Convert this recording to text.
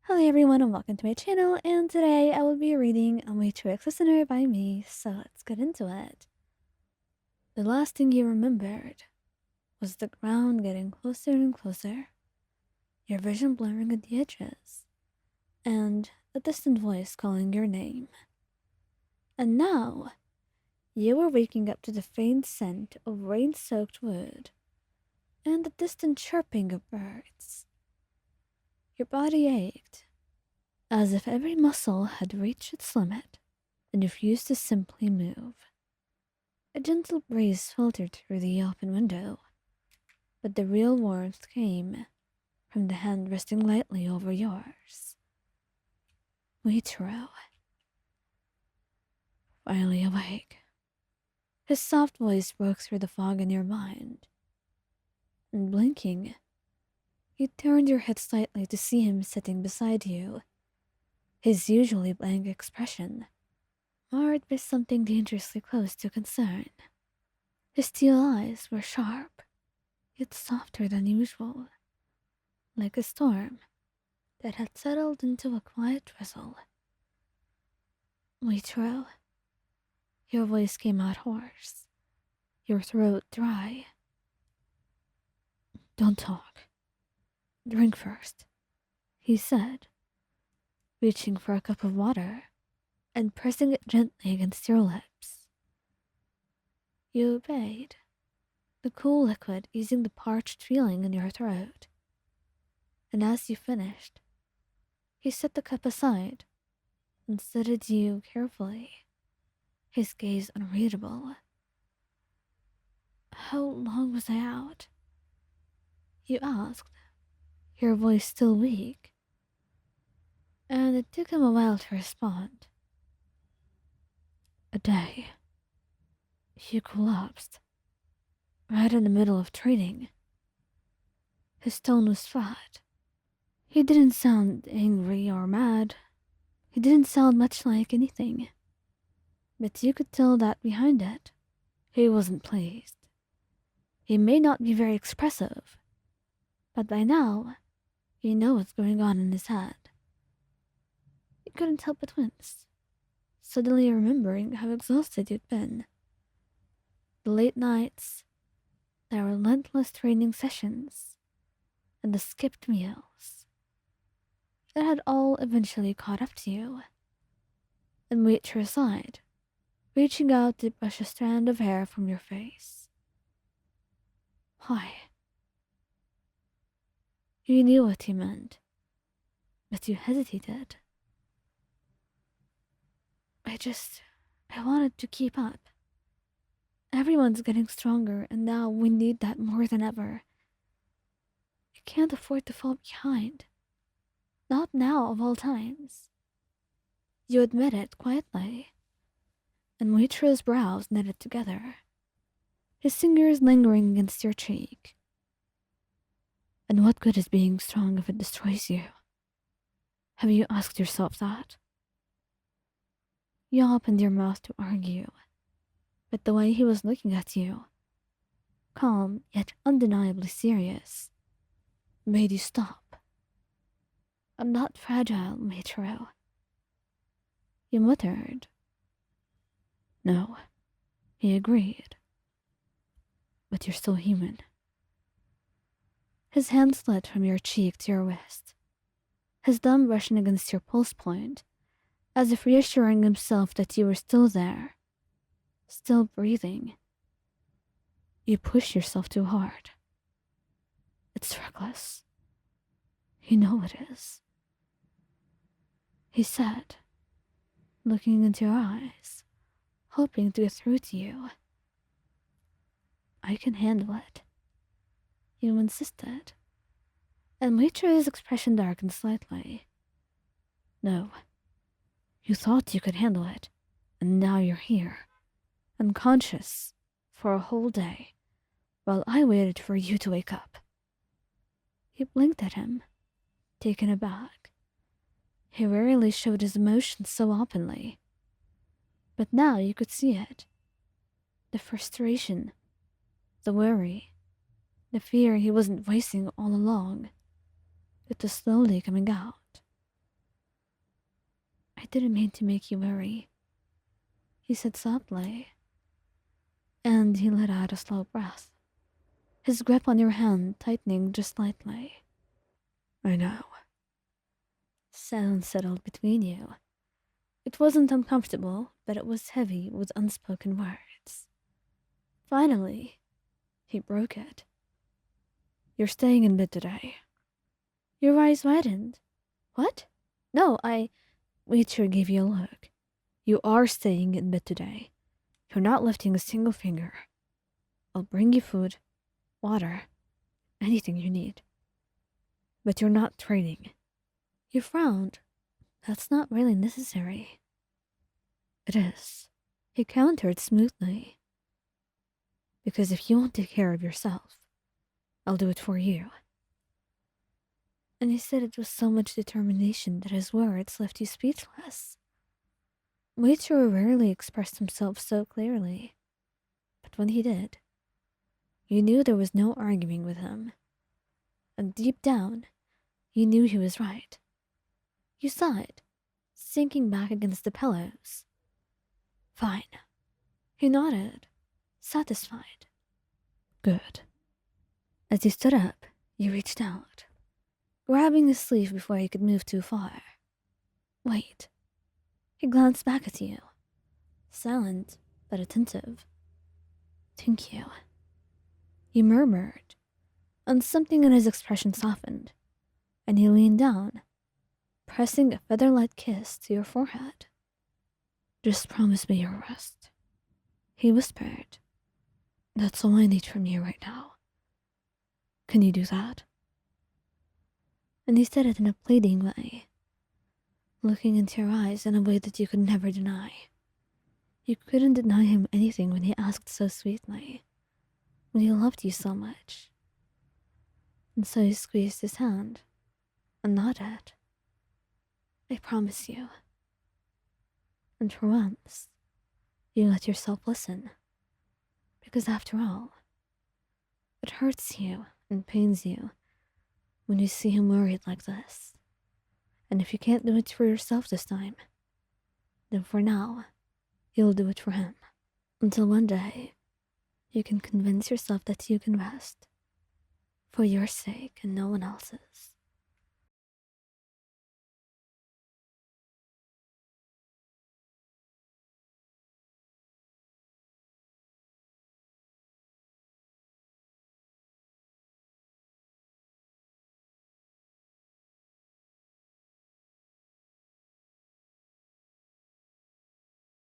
Hello everyone and welcome to my channel, and today I will be reading A Muichiro Listener by me, so let's get into it. The last thing you remembered was the ground getting closer and closer, your vision blurring at the edges, and a distant voice calling your name. And now, you were waking up to the faint scent of rain-soaked wood and the distant chirping of birds. Your body ached, as if every muscle had reached its limit and refused to simply move. A gentle breeze filtered through the open window, but the real warmth came from the hand resting lightly over yours. Muichiro, finally awake. His soft voice broke through the fog in your mind, and blinking, you turned your head slightly to see him sitting beside you, his usually blank expression marred by something dangerously close to concern. His teal eyes were sharp, yet softer than usual, like a storm that had settled into a quiet drizzle. Muichiro, your voice came out hoarse, your throat dry. Don't talk. Drink first, he said, reaching for a cup of water and pressing it gently against your lips. You obeyed, the cool liquid easing the parched feeling in your throat. And as you finished, he set the cup aside and studied you carefully, his gaze unreadable. How long was I out? You asked, your voice still weak, and it took him a while to respond. A day. You collapsed, right in the middle of training. His tone was flat. He didn't sound angry or mad. He didn't sound much like anything. But you could tell that behind it, he wasn't pleased. He may not be very expressive, but by now, you know what's going on in his head. You couldn't help but wince, suddenly remembering how exhausted you'd been. The late nights, the relentless training sessions, and the skipped meals. It had all eventually caught up to you. And wait to your side, reaching out to brush a strand of hair from your face. Why? You knew what he meant, but you hesitated. I wanted to keep up. Everyone's getting stronger, and now we need that more than ever. I can't afford to fall behind. Not now, of all times. You admit it quietly, and Muichiro's brows knitted together, his fingers lingering against your cheek. And what good is being strong if it destroys you? Have you asked yourself that? You opened your mouth to argue, but the way he was looking at you, calm yet undeniably serious, made you stop. I'm not fragile, Muichiro. You muttered. No, he agreed. But you're still human. His hand slid from your cheek to your wrist, his thumb brushing against your pulse point, as if reassuring himself that you were still there, still breathing. You push yourself too hard. It's reckless. You know it is. He said, looking into your eyes, hoping to get through to you. I can handle it. You insisted, and Muichiro's expression darkened slightly. No, you thought you could handle it, and now you're here, unconscious, for a whole day, while I waited for you to wake up. You blinked at him, taken aback. He rarely showed his emotions so openly, but now you could see it. The frustration, the worry, the fear he wasn't voicing all along. It was slowly coming out. didn't mean to make you worry," he said softly, and he let out a slow breath, his grip on your hand tightening just slightly. "I know." Silence settled between you. It wasn't uncomfortable, but it was heavy with unspoken words. Finally, he broke it. "You're staying in bed today." Your eyes widened. "What? No, Muichiro gave you a look. "You are staying in bed today. You're not lifting a single finger. I'll bring you food, water, anything you need. But you're not training." You frowned. "That's not really necessary." "It is," he countered smoothly. "Because if you won't take care of yourself, I'll do it for you." And he said it with so much determination that his words left you speechless. Muichiro rarely expressed himself so clearly, but when he did, you knew there was no arguing with him. And deep down, you knew he was right. You saw it, sinking back against the pillows. "Fine." He nodded, satisfied. "Good." As he stood up, you reached out, grabbing his sleeve before he could move too far. "Wait." He glanced back at you, silent but attentive. "Thank you." You murmured, and something in his expression softened, and he leaned down, pressing a feather-light kiss to your forehead. "Just promise me you'll rest," he whispered. "That's all I need from you right now. Can you do that?" And he said it in a pleading way, looking into your eyes in a way that you could never deny. You couldn't deny him anything when he asked so sweetly, when he loved you so much. And so you squeezed his hand and nodded. "I promise you." And for once, you let yourself listen. Because after all, it hurts you and pains you when you see him worried like this. And if you can't do it for yourself this time, then for now, you'll do it for him. Until one day, you can convince yourself that you can rest. For your sake and no one else's.